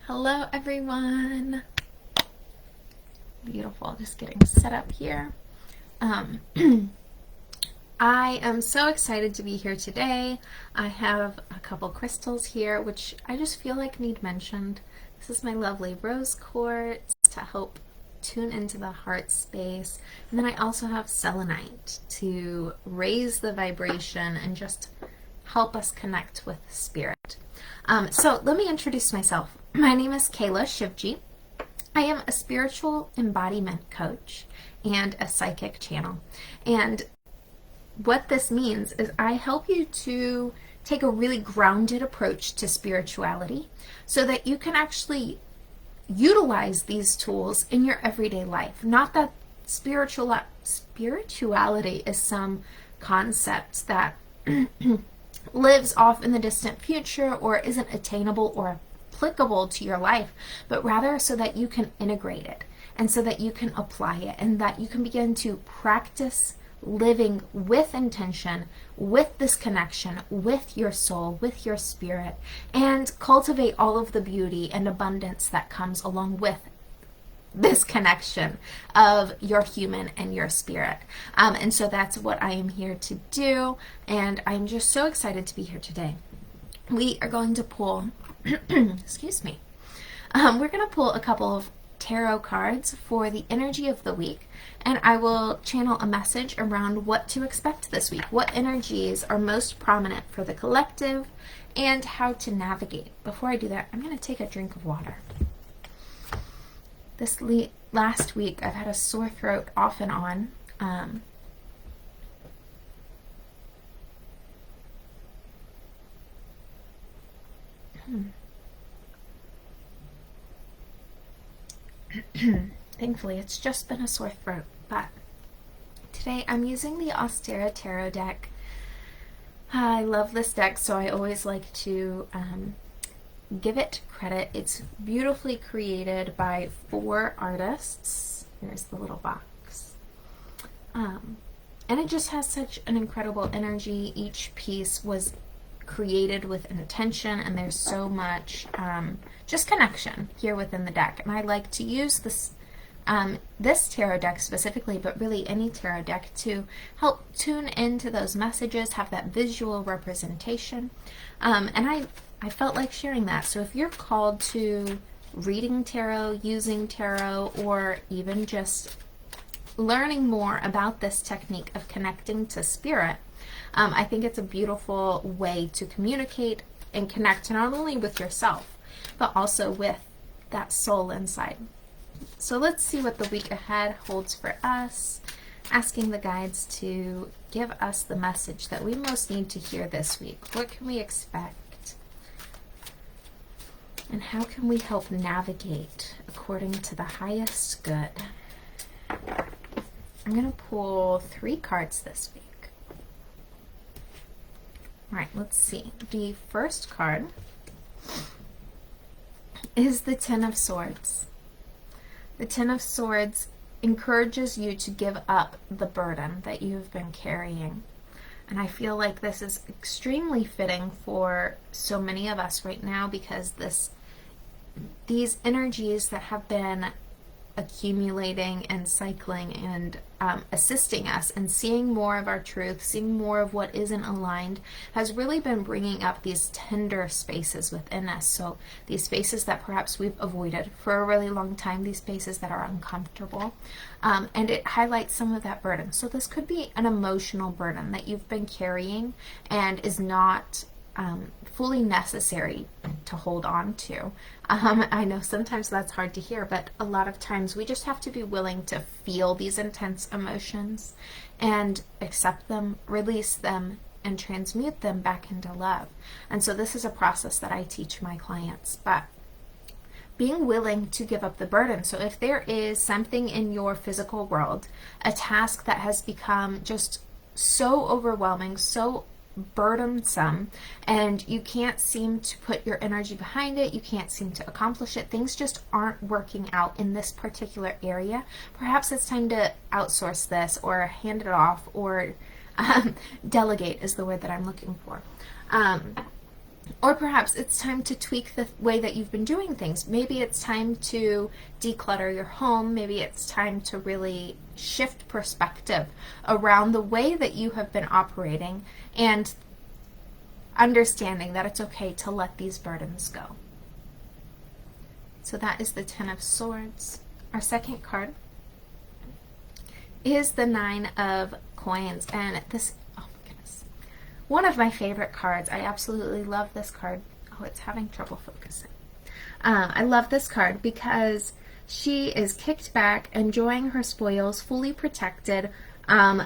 Hello everyone. Beautiful, just getting set up here. Um, I am so excited to be here today. I have a couple crystals here, which I just feel like need mentioned. This is my lovely rose quartz to help tune into the heart space. And then I also have selenite to raise the vibration and just help us connect with spirit. So let me introduce myself. My name is Kayla Shivji. I am a spiritual embodiment coach and a psychic channel. And what this means is I help you to take a really grounded approach to spirituality so that you can actually utilize these tools in your everyday life. Not that spirituality is some concept that lives off in the distant future or isn't attainable or applicable to your life, but rather so that you can integrate it and so that you can apply it and that you can begin to practice living with intention, with this connection, with your soul, with your spirit, and cultivate all of the beauty and abundance that comes along with this connection of your human and your spirit. And so that's what I am here to do, and I'm just so excited to be here today. We are going to pull, excuse me, we're going to pull a couple of tarot cards for the energy of the week, and I will channel a message around what to expect this week, what energies are most prominent for the collective, and how to navigate. Before I do that, I'm going to take a drink of water. This last week, I've had a sore throat off and on. Thankfully, it's just been a sore throat, but today I'm using the Austera Tarot deck. I love this deck, so I always like to give it credit. It's beautifully created by 4 artists. Here's the little box. And it just has such an incredible energy. Each piece was created with intention, and there's so much just connection here within the deck. And I like to use this this tarot deck specifically, but really any tarot deck, to help tune into those messages, have that visual representation. And I felt like sharing that. So if you're called to reading tarot, using tarot, or even just learning more about this technique of connecting to spirit, I think it's a beautiful way to communicate and connect not only with yourself, but also with that soul inside. So let's see what the week ahead holds for us, asking the guides to give us the message that we most need to hear this week. What can we expect? And how can we help navigate according to the highest good? I'm going to pull 3 cards this week. All right, let's see. The first card is the Ten of Swords. The Ten of Swords encourages you to give up the burden that you've been carrying. And I feel like this is extremely fitting for so many of us right now, because these energies that have been accumulating and cycling and assisting us and seeing more of our truth, seeing more of what isn't aligned, has really been bringing up these tender spaces within us. So these spaces that perhaps we've avoided for a really long time, these spaces that are uncomfortable, and it highlights some of that burden. So this could be an emotional burden that you've been carrying and is not fully necessary to hold on to. I know sometimes that's hard to hear, but a lot of times we just have to be willing to feel these intense emotions and accept them, release them, and transmute them back into love. And so this is a process that I teach my clients, but being willing to give up the burden. So if there is something in your physical world, a task that has become just so overwhelming, so burdensome, and you can't seem to put your energy behind it, you can't seem to accomplish it, things just aren't working out in this particular area, perhaps it's time to outsource this or hand it off, or delegate is the word that I'm looking for. Or perhaps it's time to tweak the way that you've been doing things. Maybe it's time to declutter your home. Maybe it's time to really shift perspective around the way that you have been operating, and understanding that it's okay to let these burdens go. So that is the Ten of Swords. Our second card is the Nine of Coins, and this, oh my goodness, one of my favorite cards. I absolutely love this card. Oh, it's having trouble focusing. I love this card because she is kicked back, enjoying her spoils, fully protected,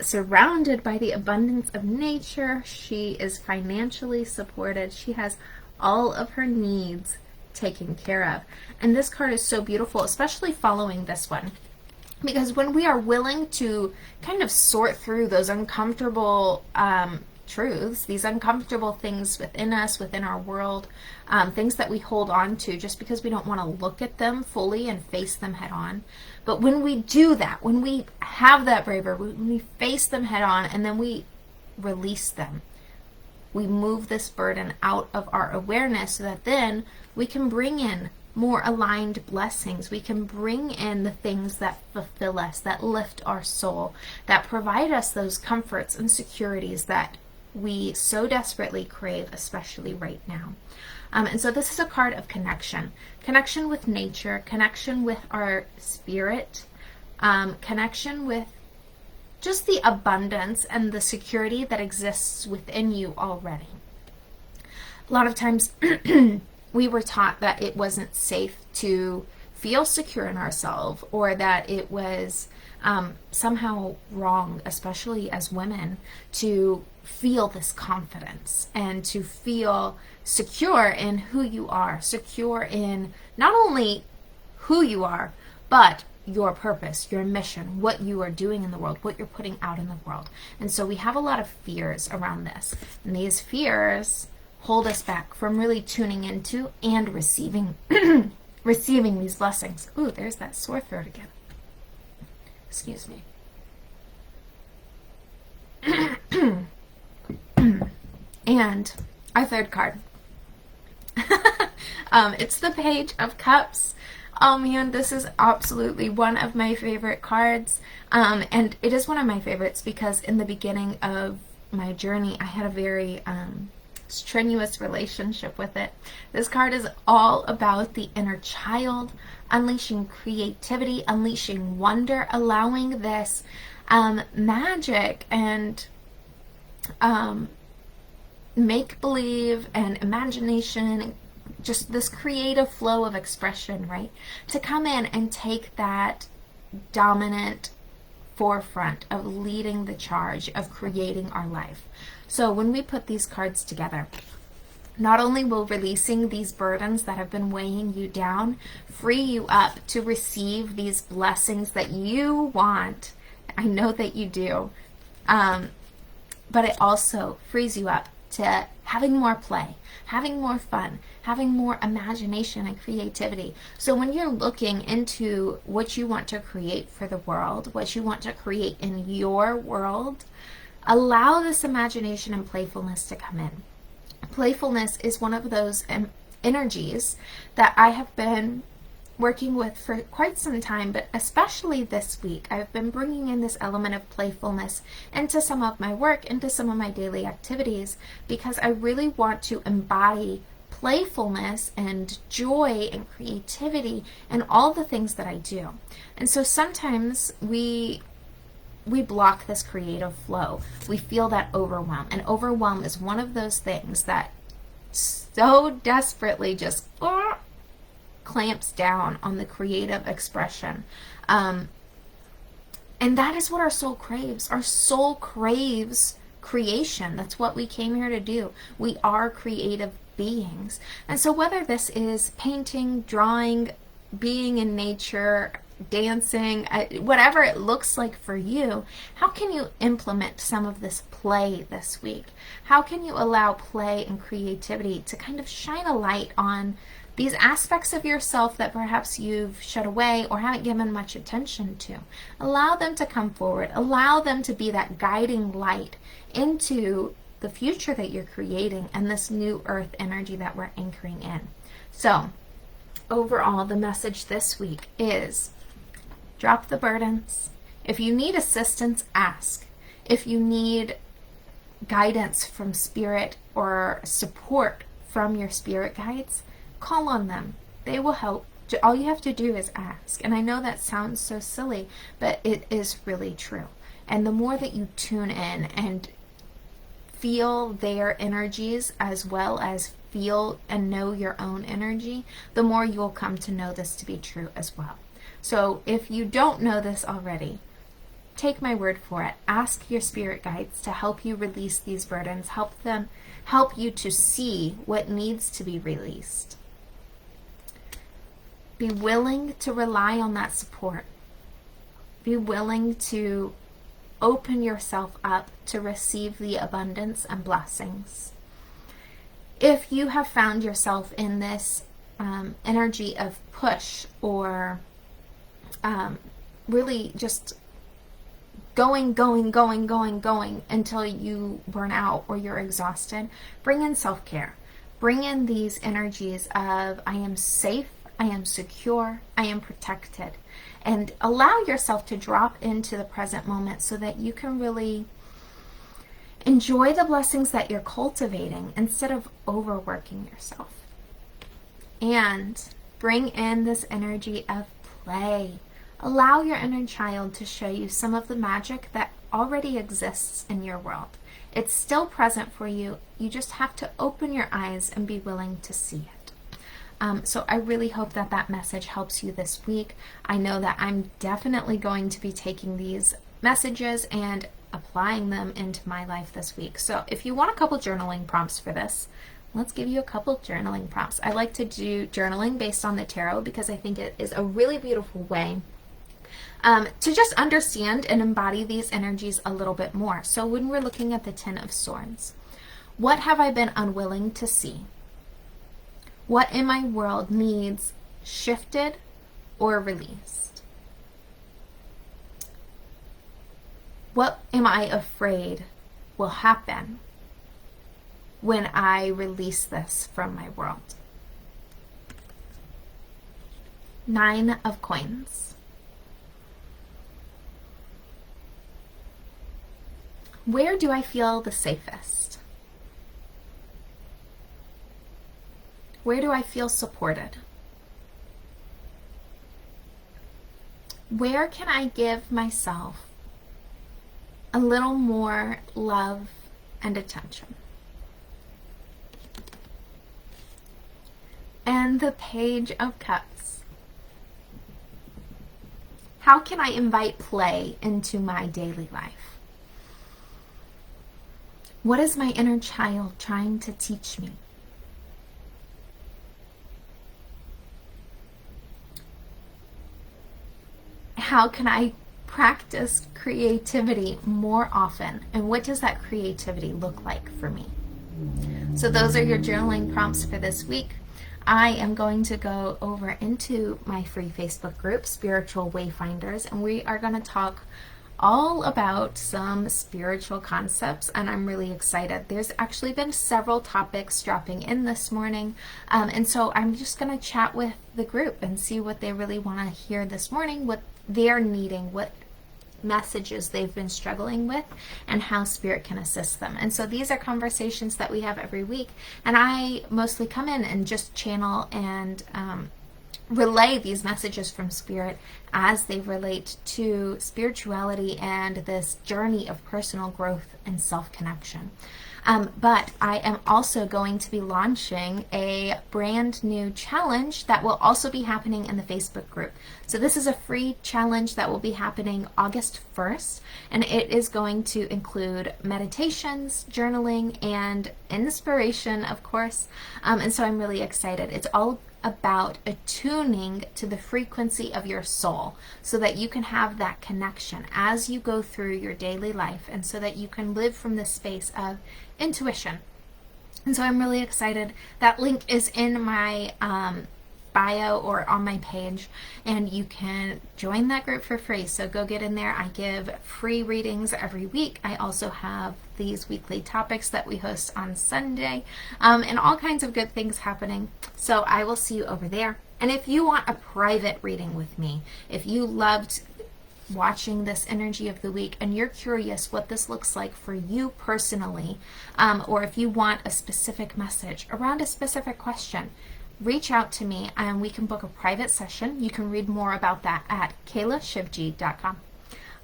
surrounded by the abundance of nature. She is financially supported. She has all of her needs taken care of. And this card is so beautiful, especially following this one. Because when we are willing to kind of sort through those uncomfortable truths, these uncomfortable things within us, within our world, things that we hold on to just because we don't want to look at them fully and face them head on. But when we do that, when we have that bravery, when we face them head on and then we release them, we move this burden out of our awareness so that then we can bring in more aligned blessings. We can bring in the things that fulfill us, that lift our soul, that provide us those comforts and securities that we so desperately crave, especially right now. And so this is a card of connection. Connection with nature, connection with our spirit, connection with just the abundance and the security that exists within you already. A lot of times we were taught that it wasn't safe to feel secure in ourselves, or that it was somehow wrong, especially as women, to feel this confidence and to feel secure in who you are, secure in not only who you are, but your purpose, your mission, what you are doing in the world, what you're putting out in the world. And so we have a lot of fears around this. And these fears hold us back from really tuning into and receiving receiving these blessings. Ooh, there's that sore throat again. Excuse me. And our third card. It's the Page of Cups. Oh man, this is absolutely one of my favorite cards. And it is one of my favorites because in the beginning of my journey, I had a very strenuous relationship with it. This card is all about the inner child, unleashing creativity, unleashing wonder, allowing this magic and make-believe and imagination, just this creative flow of expression, right, to come in and take that dominant forefront of leading the charge of creating our life. So when we put these cards together, not only will releasing these burdens that have been weighing you down free you up to receive these blessings that you want, I know that you do, but it also frees you up to having more play, having more fun, having more imagination and creativity. So when you're looking into what you want to create for the world, what you want to create in your world, allow this imagination and playfulness to come in. Playfulness is one of those energies that I have been working with for quite some time, but especially this week, I've been bringing in this element of playfulness into some of my work, into some of my daily activities, because I really want to embody playfulness and joy and creativity and all the things that I do. And so sometimes we block this creative flow. We feel that overwhelm, and overwhelm is one of those things that so desperately just clamps down on the creative expression. And that is what our soul craves. Our soul craves creation. That's what we came here to do. We are creative beings. And so whether this is painting, drawing, being in nature, dancing, whatever it looks like for you, how can you implement some of this play this week? How can you allow play and creativity to kind of shine a light on these aspects of yourself that perhaps you've shut away or haven't given much attention to? Allow them to come forward. Allow them to be that guiding light into the future that you're creating and this new earth energy that we're anchoring in. So overall, the message this week is drop the burdens. If you need assistance, ask. If you need guidance from spirit or support from your spirit guides, call on them. They will help. All you have to do is ask. And I know that sounds so silly, but it is really true. And the more that you tune in and feel their energies as well as feel and know your own energy, the more you will come to know this to be true as well. So if you don't know this already, take my word for it. Ask your spirit guides to help you release these burdens, help you to see what needs to be released. Be willing to rely on that support. Be willing to open yourself up to receive the abundance and blessings. If you have found yourself in this energy of push or really just going until you burn out or you're exhausted, bring in self-care. Bring in these energies of I am safe, I am secure, I am protected. And allow yourself to drop into the present moment so that you can really enjoy the blessings that you're cultivating instead of overworking yourself. And bring in this energy of play. Allow your inner child to show you some of the magic that already exists in your world. It's still present for you. You just have to open your eyes and be willing to see it. So I really hope that that message helps you this week. I know that I'm definitely going to be taking these messages and applying them into my life this week. So if you want a couple journaling prompts for this, let's give you a couple journaling prompts. I like to do journaling based on the tarot because I think it is a really beautiful way to just understand and embody these energies a little bit more. So when we're looking at the Ten of Swords, what have I been unwilling to see? What in my world needs shifted or released? What am I afraid will happen when I release this from my world? Nine of Coins. Where do I feel the safest? Where do I feel supported? Where can I give myself a little more love and attention? And the Page of Cups. How can I invite play into my daily life? What is my inner child trying to teach me? How can I practice creativity more often? And what does that creativity look like for me? So those are your journaling prompts for this week. I am going to go over into my free Facebook group, Spiritual Wayfinders, and we are going to talk all about some spiritual concepts, and I'm really excited. There's actually been several topics dropping in this morning, and so I'm just going to chat with the group and see what they really want to hear this morning, what they're needing, what messages they've been struggling with, and how spirit can assist them. And so these are conversations that we have every week, and I mostly come in and just channel and relay these messages from spirit as they relate to spirituality and this journey of personal growth and self-connection. But I am also going to be launching a brand new challenge that will also be happening in the Facebook group. So this is a free challenge that will be happening August 1st, and it is going to include meditations, journaling, and inspiration, of course. And so I'm really excited. It's all about attuning to the frequency of your soul so that you can have that connection as you go through your daily life, and so that you can live from this space of intuition. And so I'm really excited. That link is in my bio or on my page, and you can join that group for free. So go get in there. I give free readings every week. I also have these weekly topics that we host on Sunday, and all kinds of good things happening. So I will see you over there. And if you want a private reading with me, if you loved watching this energy of the week and you're curious what this looks like for you personally, or if you want a specific message around a specific question, reach out to me and we can book a private session. You can read more about that at kaylashivji.com.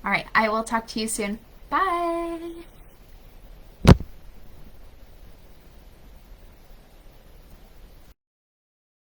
All right, I will talk to you soon. Bye.